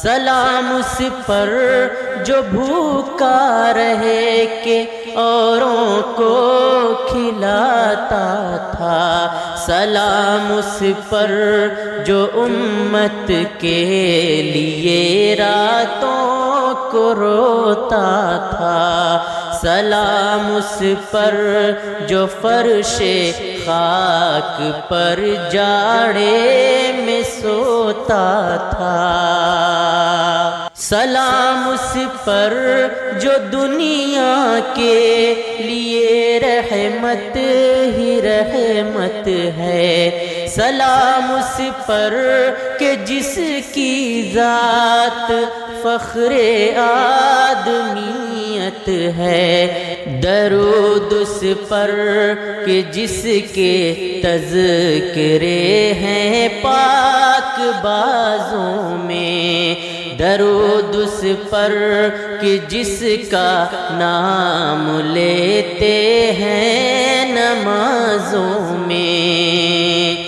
سلام اس پر جو بھوکا رہے کہ اوروں کو کھلاتا تھا، سلام اس پر جو امت کے لیے راتوں کو روتا تھا، سلام اس پر جو فرش خاک پر جاڑے میں سوتا تھا، سلام اس پر جو دنیا کے لیے رحمت ہی رحمت ہے، سلام اس پر کہ جس کی ذات فخر آدمیت ہے، درود اس پر کہ جس کے تذکرے ہیں پاک بازوں میں، درود اس پر کہ جس کا نام لیتے ہیں نمازوں میں۔